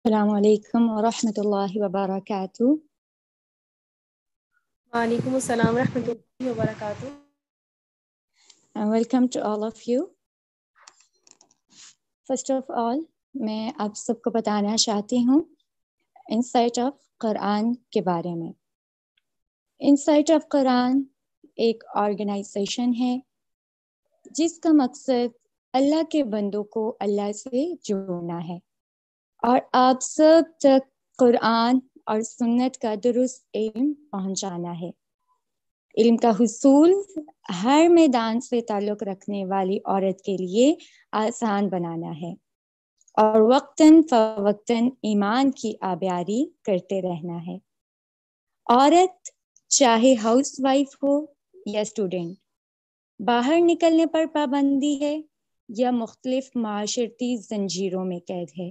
السلام علیکم ورحمۃ اللہ وبرکاتہ. وعلیکم السلام ورحمۃ اللہ وبرکاتہ. Welcome to all of you. First of all میں آپ سب کو بتانا چاہتی ہوں انسائٹ آف قرآن کے بارے میں. انسائٹ آف قرآن ایک آرگنائزیشن ہے جس کا مقصد اللہ کے بندوں کو اللہ سے جوڑنا ہے اور آپ سب تک قرآن اور سنت کا درست علم پہنچانا ہے. علم کا حصول ہر میدان سے تعلق رکھنے والی عورت کے لیے آسان بنانا ہے اور وقتاً فوقتاً ایمان کی آبیاری کرتے رہنا ہے. عورت چاہے ہاؤس وائف ہو یا اسٹوڈنٹ، باہر نکلنے پر پابندی ہے یا مختلف معاشرتی زنجیروں میں قید ہے،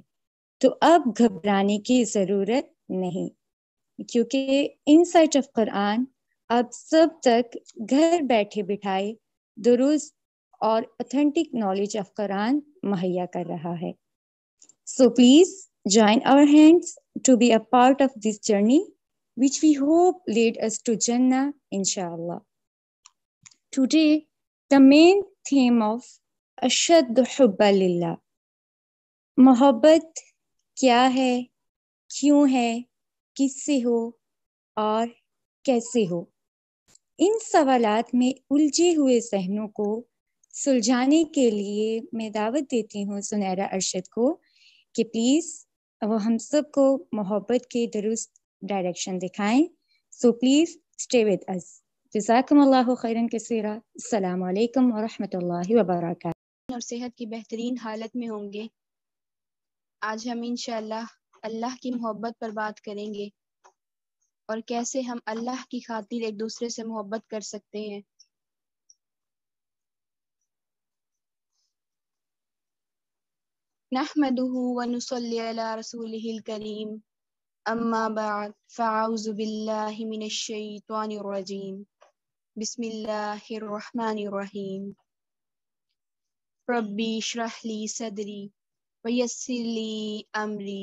تو اب گھبرانے کی ضرورت نہیں، کیونکہ انسائٹ آف قرآن اب سب تک گھر بیٹھے بٹھائے درست اور اتھینٹک نالج آف قرآن مہیا کر رہا ہے. So please join our hands to be a part of this journey which we hope lead us to Jannah inshallah. Today the main theme of Ashad Hubba Lillah. محبت کیا ہے، کیوں ہے، کس سے ہو اور کیسے ہو؟ ان سوالات میں الجھے ہوئے ذہنوں کو سلجھانے کے لیے میں دعوت دیتی ہوں سنیرا ارشد کو کہ پلیز وہ ہم سب کو محبت کے درست ڈائریکشن دکھائیں. So please stay with us. جزاکم اللہ خیرا کثیرا. السلام علیکم ورحمۃ اللہ وبرکاتہ. اور صحت کی بہترین حالت میں ہوں گے. آج ہم انشاءاللہ اللہ کی محبت پر بات کریں گے اور کیسے ہم اللہ کی خاطر ایک دوسرے سے محبت کر سکتے ہیں. نحمده ونصلي على رسوله الكريم اما بعد فاعوذ بالله من الشيطان الرجيم بسم الله الرحمن الرحيم ربي اشرح لي صدري ويسر لي امري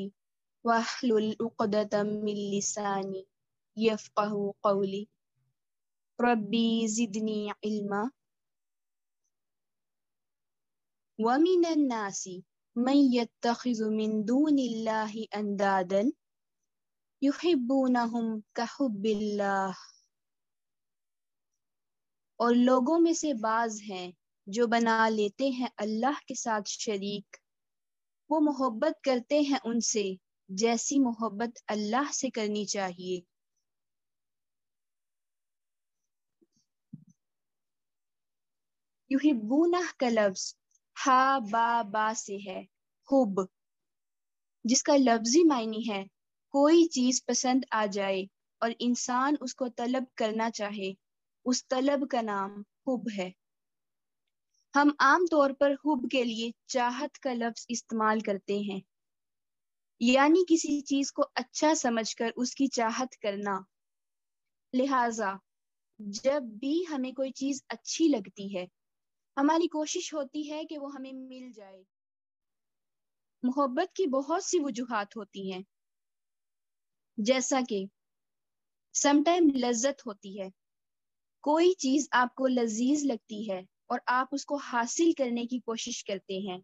واحلل عقدة من لساني يفقهوا قولي ربي زدني علما. ومن الناس من يتخذ من دون الله اندادا يحبونهم كحب الله. اور لوگوں میں سے بعض ہیں جو بنا لیتے ہیں اللہ کے ساتھ شریک، وہ محبت کرتے ہیں ان سے جیسی محبت اللہ سے کرنی چاہیے. یحبونہ کا لفظ ہا با سے ہے، حب، جس کا لفظی معنی ہے کوئی چیز پسند آ جائے اور انسان اس کو طلب کرنا چاہے، اس طلب کا نام حب ہے. ہم عام طور پر حب کے لیے چاہت کا لفظ استعمال کرتے ہیں، یعنی کسی چیز کو اچھا سمجھ کر اس کی چاہت کرنا. لہٰذا جب بھی ہمیں کوئی چیز اچھی لگتی ہے ہماری کوشش ہوتی ہے کہ وہ ہمیں مل جائے. محبت کی بہت سی وجوہات ہوتی ہیں، جیسا کہ سم ٹائم لذت ہوتی ہے، کوئی چیز آپ کو لذیذ لگتی ہے اور آپ اس کو حاصل کرنے کی کوشش کرتے ہیں.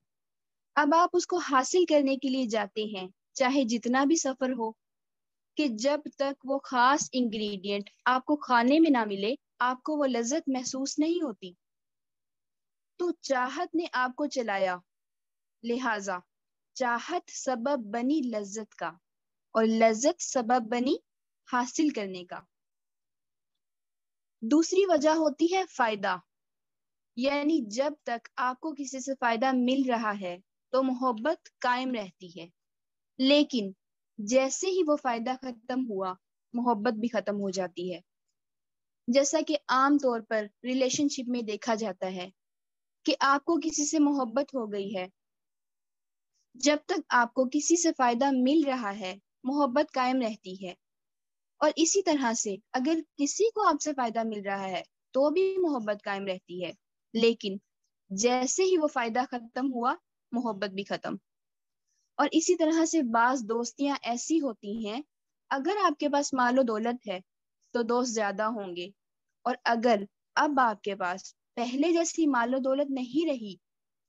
اب آپ اس کو حاصل کرنے کے لیے جاتے ہیں چاہے جتنا بھی سفر ہو، کہ جب تک وہ خاص انگریڈینٹ آپ کو کھانے میں نہ ملے آپ کو وہ لذت محسوس نہیں ہوتی. تو چاہت نے آپ کو چلایا، لہٰذا چاہت سبب بنی لذت کا اور لذت سبب بنی حاصل کرنے کا. دوسری وجہ ہوتی ہے فائدہ، یعنی جب تک آپ کو کسی سے فائدہ مل رہا ہے تو محبت قائم رہتی ہے، لیکن جیسے ہی وہ فائدہ ختم ہوا محبت بھی ختم ہو جاتی ہے. جیسا کہ عام طور پر ریلیشن شپ میں دیکھا جاتا ہے کہ آپ کو کسی سے محبت ہو گئی ہے، جب تک آپ کو کسی سے فائدہ مل رہا ہے محبت قائم رہتی ہے، اور اسی طرح سے اگر کسی کو آپ سے فائدہ مل رہا ہے تو بھی محبت قائم رہتی ہے، لیکن جیسے ہی وہ فائدہ ختم ہوا محبت بھی ختم. اور اسی طرح سے بعض دوستیاں ایسی ہوتی ہیں، اگر آپ کے پاس مال و دولت ہے تو دوست زیادہ ہوں گے، اور اگر اب آپ کے پاس پہلے جیسی مال و دولت نہیں رہی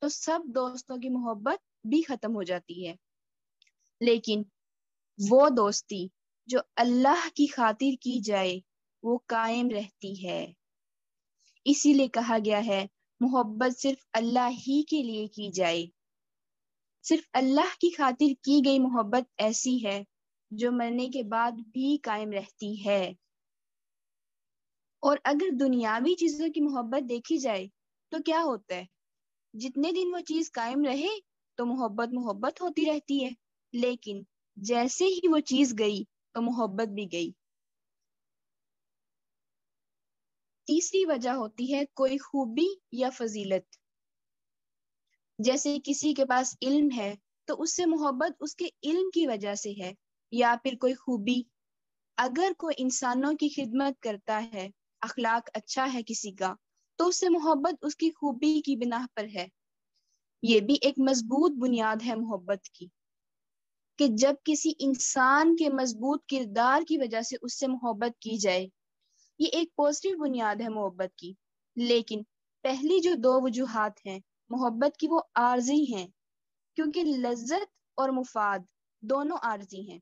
تو سب دوستوں کی محبت بھی ختم ہو جاتی ہے۔ لیکن وہ دوستی جو اللہ کی خاطر کی جائے وہ قائم رہتی ہے۔ اسی لیے کہا گیا ہے محبت صرف اللہ ہی کے لیے کی جائے۔ صرف اللہ کی خاطر کی گئی محبت ایسی ہے جو مرنے کے بعد بھی قائم رہتی ہے۔ اور اگر دنیاوی چیزوں کی محبت دیکھی جائے تو کیا ہوتا ہے، جتنے دن وہ چیز قائم رہے تو محبت ہوتی رہتی ہے، لیکن جیسے ہی وہ چیز گئی تو محبت بھی گئی۔ تیسری وجہ ہوتی ہے کوئی خوبی یا فضیلت۔ جیسے کسی کے پاس علم ہے تو اس سے محبت اس کے علم کی وجہ سے ہے، یا پھر کوئی خوبی، اگر کوئی انسانوں کی خدمت کرتا ہے، اخلاق اچھا ہے کسی کا، تو اس سے محبت اس کی خوبی کی بنا پر ہے۔ یہ بھی ایک مضبوط بنیاد ہے محبت کی، کہ جب کسی انسان کے مضبوط کردار کی وجہ سے اس سے محبت کی جائے، یہ ایک پازیٹیو بنیاد ہے محبت کی۔ لیکن پہلی جو دو وجوہات ہیں محبت کی وہ عارضی ہیں، کیونکہ لذت اور مفاد دونوں عارضی ہیں۔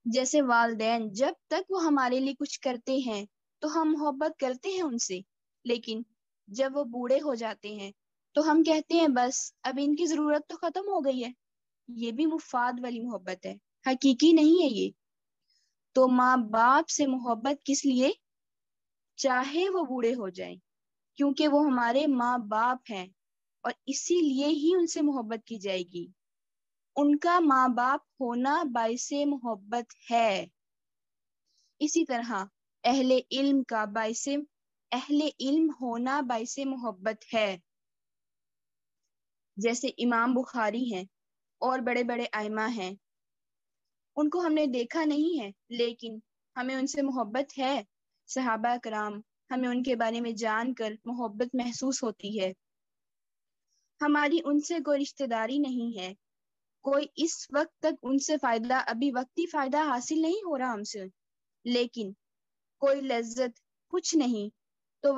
جیسے والدین جب تک وہ ہمارے لیے کچھ کرتے ہیں تو ہم محبت کرتے ہیں ان سے، لیکن جب وہ بوڑھے ہو جاتے ہیں تو ہم کہتے ہیں بس اب ان کی ضرورت تو ختم ہو گئی ہے۔ یہ بھی مفاد والی محبت ہے، حقیقی نہیں ہے یہ۔ تو ماں باپ سے محبت کس لیے؟ چاہے وہ بوڑھے ہو جائیں، کیونکہ وہ ہمارے ماں باپ ہیں، اور اسی لیے ہی ان سے محبت کی جائے گی۔ ان کا ماں باپ ہونا باعث محبت ہے۔ اسی طرح اہل علم ہونا باعث محبت ہے۔ جیسے امام بخاری ہیں اور بڑے بڑے ائمہ ہیں، ان کو ہم نے دیکھا نہیں ہے لیکن ہمیں ان سے محبت ہے۔ صحابہ کرام، ہمیں ان کے بارے میں جان کر محبت محسوس ہوتی ہے۔ ہماری ان سے کوئی رشتہ داری نہیں ہے، کوئی اس وقت تک ان سے فائدہ، ابھی وقتی فائدہ حاصل نہیں ہو رہا ہم سے، لیکن کوئی لذت کچھ نہیں، تو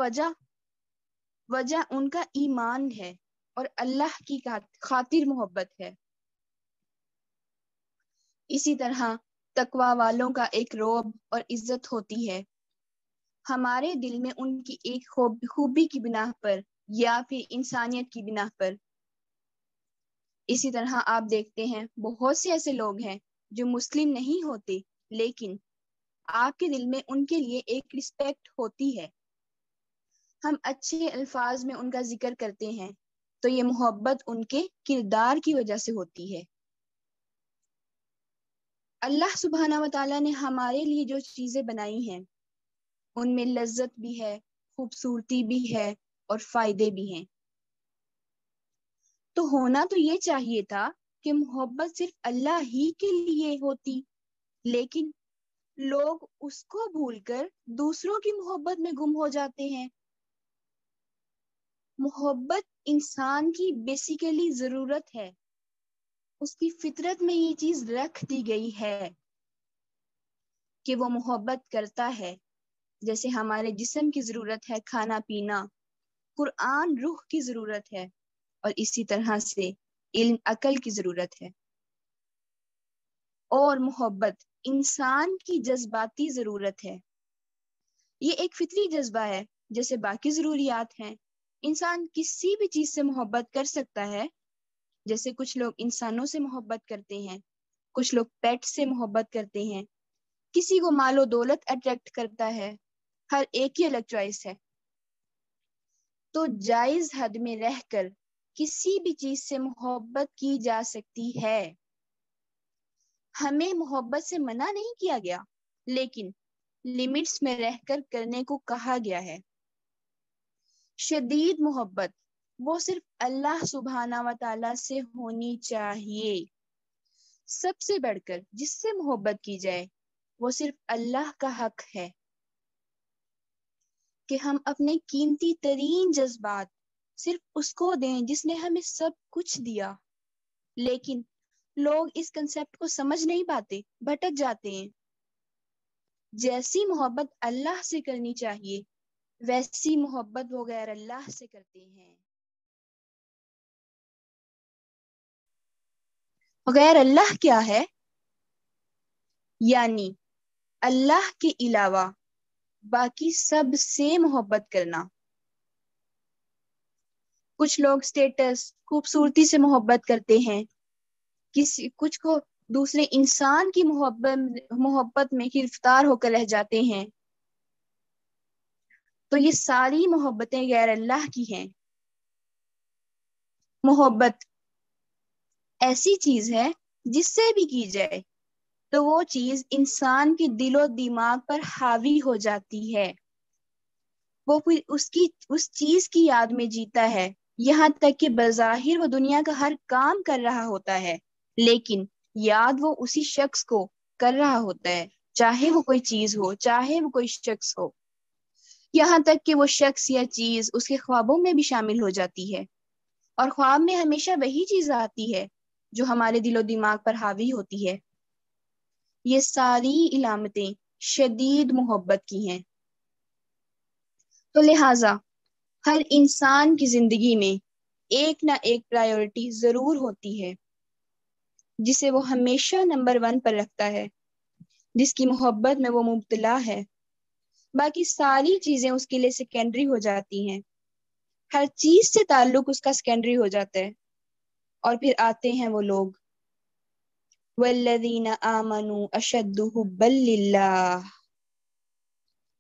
وجہ ان کا ایمان ہے اور اللہ کی خاطر محبت ہے۔ اسی طرح تقوی والوں کا ایک رعب اور عزت ہوتی ہے، ہمارے دل میں ان کی ایک خوبی کی بنا پر یا پھر انسانیت کی بنا پر۔ اسی طرح آپ دیکھتے ہیں بہت سے ایسے لوگ ہیں جو مسلم نہیں ہوتے، لیکن آپ کے دل میں ان کے لیے ایک رسپیکٹ ہوتی ہے، ہم اچھے الفاظ میں ان کا ذکر کرتے ہیں، تو یہ محبت ان کے کردار کی وجہ سے ہوتی ہے۔ اللہ سبحانہ و تعالیٰ نے ہمارے لیے جو چیزیں بنائی ہیں ان میں لذت بھی ہے، خوبصورتی بھی ہے اور فائدے بھی ہیں۔ تو ہونا تو یہ چاہیے تھا کہ محبت صرف اللہ ہی کے لیے ہوتی، لیکن لوگ اس کو بھول کر دوسروں کی محبت میں گم ہو جاتے ہیں۔ محبت انسان کی بیسیکلی ضرورت ہے، اس کی فطرت میں یہ چیز رکھ دی گئی ہے کہ وہ محبت کرتا ہے۔ جیسے ہمارے جسم کی ضرورت ہے کھانا پینا، قرآن روح کی ضرورت ہے، اور اسی طرح سے علم عقل کی ضرورت ہے۔ اور محبت انسان کی جذباتی ضرورت ہے، یہ ایک فطری جذبہ ہے، جیسے باقی ضروریات ہیں۔ انسان کسی بھی چیز سے محبت کر سکتا ہے، جیسے کچھ لوگ انسانوں سے محبت کرتے ہیں، کچھ لوگ پیٹ سے محبت کرتے ہیں، کسی کو مال و دولت اٹریکٹ کرتا ہے، ہر ایک کی الگ چوائس ہے۔ تو جائز حد میں رہ کر کسی بھی چیز سے محبت کی جا سکتی ہے، ہمیں محبت سے منع نہیں کیا گیا، لیکن لمٹس میں رہ کر کرنے کو کہا گیا ہے۔ شدید محبت وہ صرف اللہ سبحانہ و تعالی سے ہونی چاہیے۔ سب سے بڑھ کر جس سے محبت کی جائے وہ صرف اللہ کا حق ہے، کہ ہم اپنے قیمتی ترین جذبات صرف اس کو دیں جس نے ہمیں سب کچھ دیا، لیکن لوگ اس کنسیپٹ کو سمجھ نہیں پاتے، بھٹک جاتے ہیں۔ جیسی محبت اللہ سے کرنی چاہیے ویسی محبت وہ غیر اللہ سے کرتے ہیں۔ غیر اللہ کیا ہے؟ یعنی اللہ کے علاوہ باقی سب سے محبت کرنا۔ کچھ لوگ سٹیٹس، خوبصورتی سے محبت کرتے ہیں، کچھ کو دوسرے انسان کی محبت میں گرفتار ہو کر رہ جاتے ہیں۔ تو یہ ساری محبتیں غیر اللہ کی ہیں۔ محبت ایسی چیز ہے جس سے بھی کی جائے تو وہ چیز انسان کے دل و دماغ پر حاوی ہو جاتی ہے، وہ پھر اس چیز کی یاد میں جیتا ہے، یہاں تک کہ بظاہر وہ دنیا کا ہر کام کر رہا ہوتا ہے، لیکن یاد وہ اسی شخص کو کر رہا ہوتا ہے، چاہے وہ کوئی چیز ہو، چاہے وہ کوئی شخص ہو، یہاں تک کہ وہ شخص یا چیز اس کے خوابوں میں بھی شامل ہو جاتی ہے، اور خواب میں ہمیشہ وہی چیز آتی ہے جو ہمارے دل و دماغ پر حاوی ہوتی ہے۔ یہ ساری علامتیں شدید محبت کی ہیں۔ تو لہٰذا ہر انسان کی زندگی میں ایک نہ ایک پرائیورٹی ضرور ہوتی ہے جسے وہ ہمیشہ نمبر 1 پر رکھتا ہے، جس کی محبت میں وہ مبتلا ہے۔ باقی ساری چیزیں اس کے لیے سیکنڈری ہو جاتی ہیں، ہر چیز سے تعلق اس کا سیکنڈری ہو جاتا ہے، اور پھر آتے ہیں وہ لوگ والذین آمنوا اشد حبا للہ،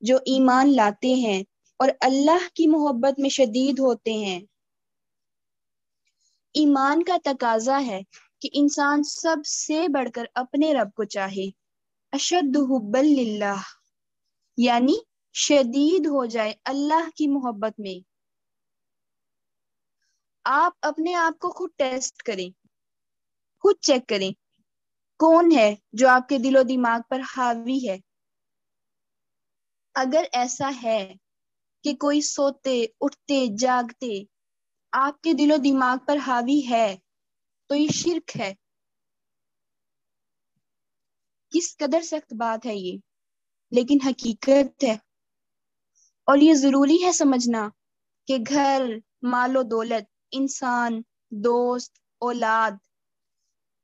جو ایمان لاتے ہیں اور اللہ کی محبت میں شدید ہوتے ہیں۔ ایمان کا تقاضا ہے کہ انسان سب سے بڑھ کر اپنے رب کو چاہے، اشد حبا للہ، یعنی شدید ہو جائے اللہ کی محبت میں۔ آپ اپنے آپ کو خود ٹیسٹ کریں، خود چیک کریں کون ہے جو آپ کے دل و دماغ پر حاوی ہے۔ اگر ایسا ہے کہ کوئی سوتے اٹھتے جاگتے آپ کے دل و دماغ پر حاوی ہے تو یہ شرک ہے۔ کس قدر سخت بات ہے یہ، لیکن حقیقت ہے، اور یہ ضروری ہے سمجھنا کہ گھر، مال و دولت، انسان، دوست، اولاد،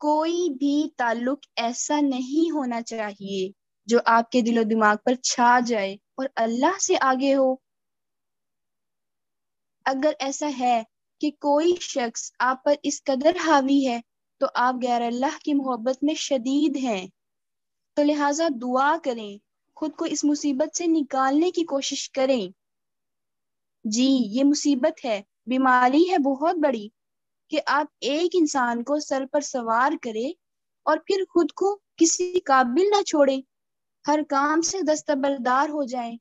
کوئی بھی تعلق ایسا نہیں ہونا چاہیے جو آپ کے دل و دماغ پر چھا جائے اور اللہ سے آگے ہو۔ اگر ایسا ہے کہ کوئی شخص آپ پر اس قدر حاوی ہے تو آپ غیر اللہ کی محبت میں شدید ہیں۔ تو لہٰذا دعا کریں، خود کو اس مصیبت سے نکالنے کی کوشش کریں۔ جی یہ مصیبت ہے، بیماری ہے بہت بڑی کہ آپ ایک انسان کو سر پر سوار کریں اور پھر خود کو کسی قابل نہ چھوڑیں، ہر کام سے دستبردار ہو جائیں۔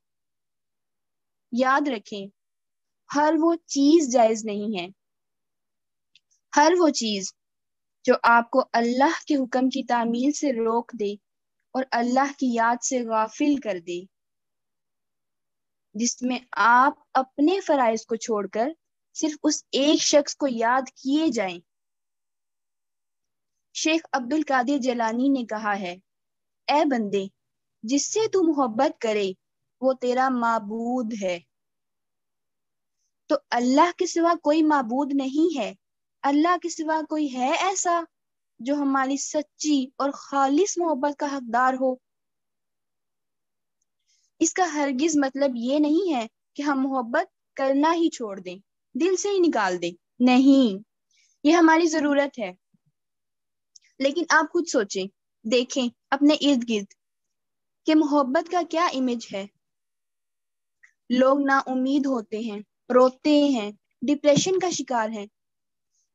یاد رکھیں، ہر وہ چیز جائز نہیں ہے، ہر وہ چیز جو آپ کو اللہ کے حکم کی تعمیل سے روک دے اور اللہ کی یاد سے غافل کر دے، جس میں آپ اپنے فرائض کو چھوڑ کر صرف اس ایک شخص کو یاد کیے جائیں۔ شیخ عبد القادر جیلانی نے کہا ہے، اے بندے، جس سے تو محبت کرے وہ تیرا معبود ہے۔ تو اللہ کے سوا کوئی معبود نہیں ہے، اللہ کے سوا کوئی ہے ایسا جو ہماری سچی اور خالص محبت کا حقدار ہو؟ اس کا ہرگز مطلب یہ نہیں ہے کہ ہم محبت کرنا ہی چھوڑ دیں، دل سے ہی نکال دیں، نہیں، یہ ہماری ضرورت ہے۔ لیکن آپ خود سوچیں، دیکھیں اپنے ارد گرد کہ محبت کا کیا امیج ہے۔ لوگ نا امید ہوتے ہیں، روتے ہیں، ڈپریشن کا شکار ہیں،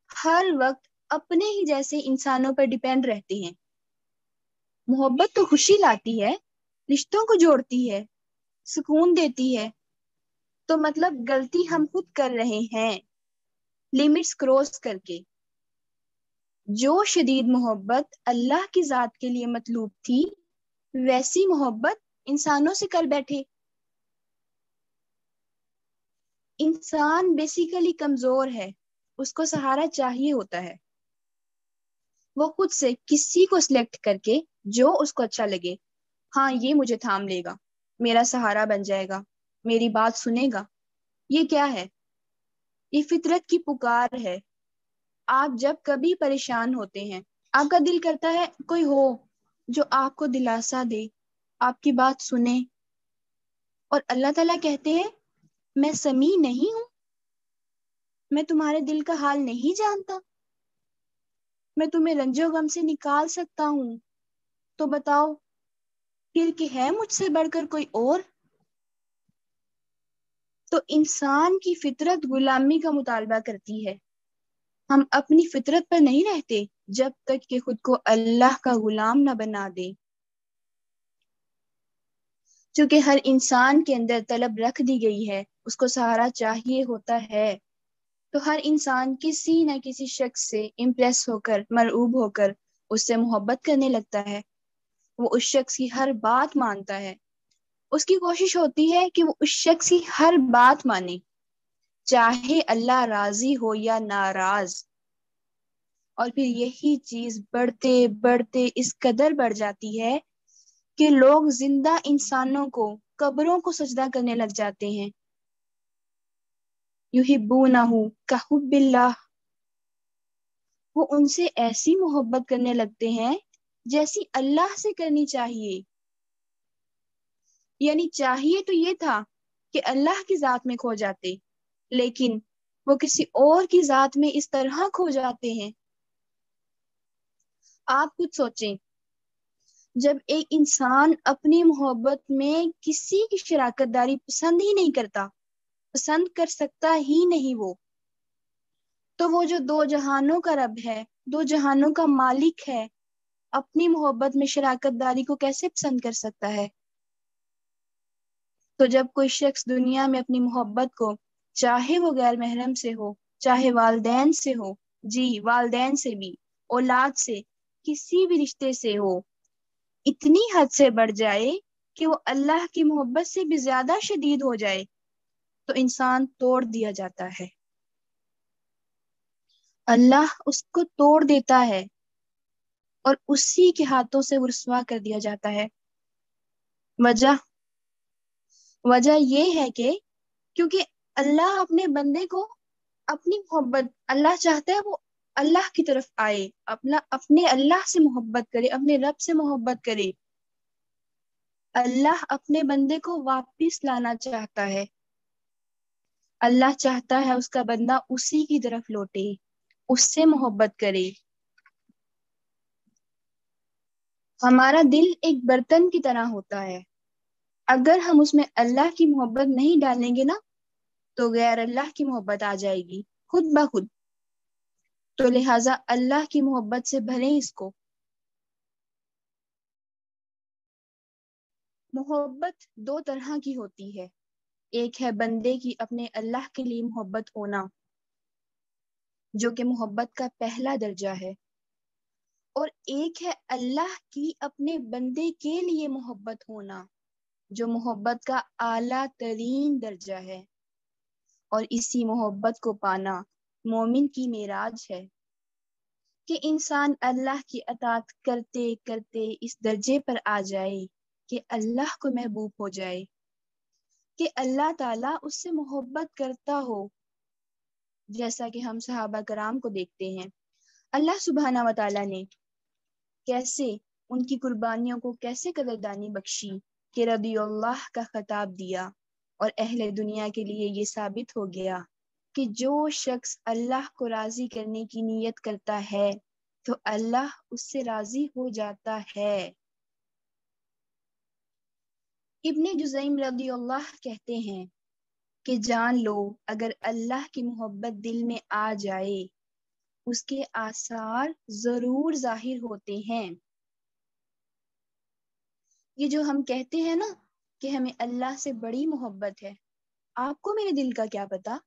ہر وقت اپنے ہی جیسے انسانوں پر ڈیپینڈ رہتے ہیں۔ محبت تو خوشی لاتی ہے، رشتوں کو جوڑتی ہے، سکون دیتی ہے، تو مطلب غلطی ہم خود کر رہے ہیں لمٹس کراس کر کے۔ جو شدید محبت اللہ کی ذات کے لیے مطلوب تھی ویسی محبت انسانوں سے کر بیٹھے۔ انسان بیسیکلی کمزور ہے، اس کو سہارا چاہیے ہوتا ہے، وہ خود سے کسی کو سلیکٹ کر کے جو اس کو اچھا لگے، ہاں یہ مجھے تھام لے گا، میرا سہارا بن جائے گا، میری بات سنے گا، یہ کیا ہے؟ یہ فطرت کی پکار ہے۔ آپ جب کبھی پریشان ہوتے ہیں، آپ کا دل کرتا ہے کوئی ہو جو آپ کو دلاسا دے، آپ کی بات سنے، اور اللہ تعالیٰ کہتے ہیں میں سمیع نہیں ہوں، میں تمہارے دل کا حال نہیں جانتا، میں تمہیں رنج و غم سے نکال سکتا ہوں، تو بتاؤ پھر کہ ہے مجھ سے بڑھ کر کوئی اور؟ تو انسان کی فطرت غلامی کا مطالبہ کرتی ہے۔ ہم اپنی فطرت پر نہیں رہتے جب تک کہ خود کو اللہ کا غلام نہ بنا دے۔ چونکہ ہر انسان کے اندر طلب رکھ دی گئی ہے، اس کو سہارا چاہیے ہوتا ہے، تو ہر انسان کسی نہ کسی شخص سے امپریس ہو کر، مرعوب ہو کر اس سے محبت کرنے لگتا ہے۔ وہ اس شخص کی ہر بات مانتا ہے، اس کی کوشش ہوتی ہے کہ وہ اس شخص کی ہر بات مانے، چاہے اللہ راضی ہو یا ناراض۔ اور پھر یہی چیز بڑھتے بڑھتے اس قدر بڑھ جاتی ہے کہ لوگ زندہ انسانوں کو، قبروں کو سجدہ کرنے لگ جاتے ہیں۔ یحبونہ کحب اللہ، وہ ان سے ایسی محبت کرنے لگتے ہیں جیسی اللہ سے کرنی چاہیے۔ یعنی چاہیے تو یہ تھا کہ اللہ کی ذات میں کھو جاتے، لیکن وہ کسی اور کی ذات میں اس طرح کھو جاتے ہیں۔ آپ کچھ سوچیں، جب ایک انسان اپنی محبت میں کسی کی شراکت داری پسند ہی نہیں کرتا، پسند کر سکتا ہی نہیں، تو وہ جو دو جہانوں کا رب ہے، دو جہانوں کا مالک ہے، اپنی محبت میں شراکت داری کو کیسے پسند کر سکتا ہے؟ تو جب کوئی شخص دنیا میں اپنی محبت کو، چاہے وہ غیر محرم سے ہو، چاہے والدین سے ہو، جی والدین سے بھی، اولاد سے، کسی بھی رشتے سے ہو، اتنی حد سے بڑھ جائے کہ وہ اللہ کی محبت سے بھی زیادہ شدید ہو جائے، تو انسان توڑ دیا جاتا ہے، اللہ اس کو توڑ دیتا ہے اور اسی کے ہاتھوں سے رسوا کر دیا جاتا ہے۔ وجہ یہ ہے کہ کیونکہ اللہ اپنے بندے کو اپنی محبت، اللہ چاہتا ہے وہ اللہ کی طرف آئے، اپنے اللہ سے محبت کرے، اپنے رب سے محبت کرے۔ اللہ اپنے بندے کو واپس لانا چاہتا ہے، اللہ چاہتا ہے اس کا بندہ اسی کی طرف لوٹے، اس سے محبت کرے۔ ہمارا دل ایک برتن کی طرح ہوتا ہے، اگر ہم اس میں اللہ کی محبت نہیں ڈالیں گے نا، تو غیر اللہ کی محبت آ جائے گی خود بخود، تو لہٰذا اللہ کی محبت سے بھریں اس کو۔ محبت دو طرح کی ہوتی ہے، ایک ہے بندے کی اپنے اللہ کے لیے محبت ہونا، جو کہ محبت کا پہلا درجہ ہے، اور ایک ہے اللہ کی اپنے بندے کے لیے محبت ہونا، جو محبت کا اعلیٰ ترین درجہ ہے، اور اسی محبت کو پانا مومن کی معراج ہے، کہ انسان اللہ کی اطاعت کرتے کرتے اس درجے پر آ جائے کہ اللہ کو محبوب ہو جائے، کہ اللہ تعالیٰ اس سے محبت کرتا ہو، جیسا کہ ہم صحابہ کرام کو دیکھتے ہیں۔ اللہ سبحانہ و تعالیٰ نے کیسے ان کی قربانیوں کو کیسے قدردانی بخشی کہ رضی اللہ کا خطاب دیا، اور اہل دنیا کے لیے یہ ثابت ہو گیا کہ جو شخص اللہ کو راضی کرنے کی نیت کرتا ہے تو اللہ اس سے راضی ہو جاتا ہے۔ ابن جزیم رضی اللہ کہتے ہیں کہ جان لو اگر اللہ کی محبت دل میں آ جائے، اس کے آثار ضرور ظاہر ہوتے ہیں۔ یہ جو ہم کہتے ہیں نا کہ ہمیں اللہ سے بڑی محبت ہے، آپ کو میرے دل کا کیا پتا؟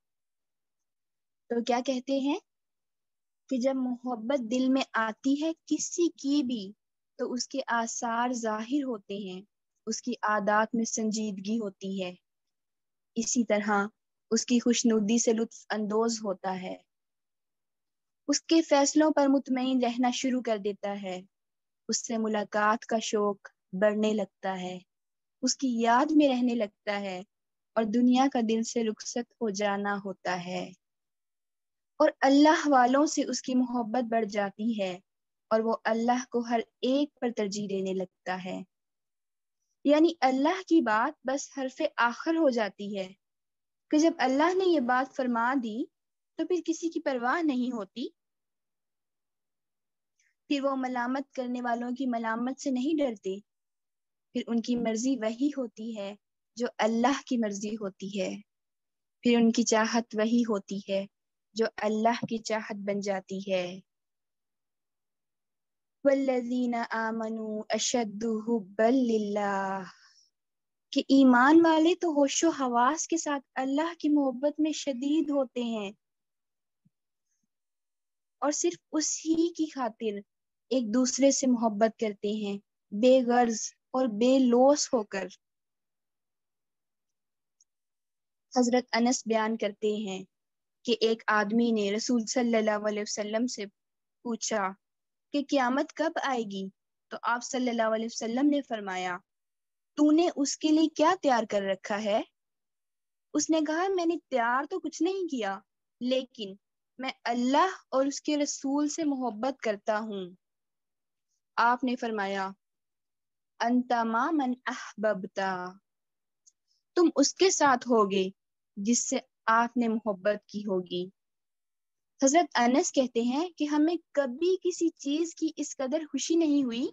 تو کیا کہتے ہیں کہ جب محبت دل میں آتی ہے کسی کی بھی، تو اس کے آثار ظاہر ہوتے ہیں، اس کی عادات میں سنجیدگی ہوتی ہے، اسی طرح اس کی خوشنودی سے لطف اندوز ہوتا ہے۔ اس کے فیصلوں پر مطمئن رہنا شروع کر دیتا ہے، اس سے ملاقات کا شوق بڑھنے لگتا ہے، اس کی یاد میں رہنے لگتا ہے اور دنیا کا دل سے رخصت ہو جانا ہوتا ہے، اور اللہ والوں سے اس کی محبت بڑھ جاتی ہے اور وہ اللہ کو ہر ایک پر ترجیح دینے لگتا ہے۔ یعنی اللہ کی بات بس حرف آخر ہو جاتی ہے کہ جب اللہ نے یہ بات فرما دی تو پھر کسی کی پرواہ نہیں ہوتی، پھر وہ ملامت کرنے والوں کی ملامت سے نہیں ڈرتے، پھر ان کی مرضی وہی ہوتی ہے جو اللہ کی مرضی ہوتی ہے، پھر ان کی چاہت وہی ہوتی ہے جو اللہ کی چاہت بن جاتی ہے۔ والذین آمنوا اشد حبا للہ، کہ ایمان والے تو ہوش و حواس کے ساتھ اللہ کی محبت میں شدید ہوتے ہیں اور صرف اسی کی خاطر ایک دوسرے سے محبت کرتے ہیں، بے غرض اور بے لوث ہو کر۔ حضرت انس بیان کرتے ہیں کہ ایک آدمی نے رسول صلی اللہ علیہ وسلم سے پوچھا کہ قیامت کب آئے گی؟ تو آپ صلی اللہ علیہ وسلم نے فرمایا، تو نے اس کے لیے کیا تیار کر رکھا ہے؟ اس نے کہا، میں نے تیار تو کچھ نہیں کیا، لیکن میں اللہ اور اس کے رسول سے محبت کرتا ہوں۔ آپ نے فرمایا، انت ما من احببتا، تم اس کے ساتھ ہوگے جس سے آپ نے محبت کی ہوگی۔ حضرت انس کہتے ہیں کہ ہمیں کبھی کسی چیز کی اس قدر خوشی نہیں ہوئی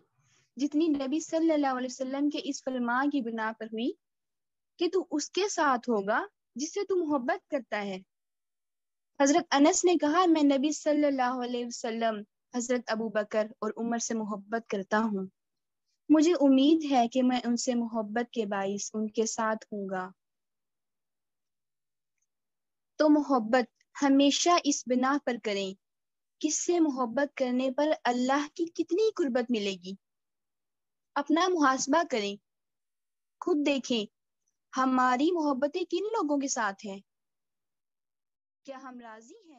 جتنی نبی صلی اللہ علیہ وسلم کے اس فرمان کی بنا پر ہوئی کہ تو اس کے ساتھ ہوگا جس سے تو محبت کرتا ہے۔ حضرت انس نے کہا، میں نبی صلی اللہ علیہ وسلم، حضرت ابو بکر اور عمر سے محبت کرتا ہوں، مجھے امید ہے کہ میں ان سے محبت کے باعث ان کے ساتھ ہوں گا۔ تو محبت ہمیشہ اس بنا پر کریں، کس سے محبت کرنے پر اللہ کی کتنی قربت ملے گی۔ اپنا محاسبہ کریں، خود دیکھیں ہماری محبتیں کن لوگوں کے ساتھ ہیں، کیا ہم راضی ہیں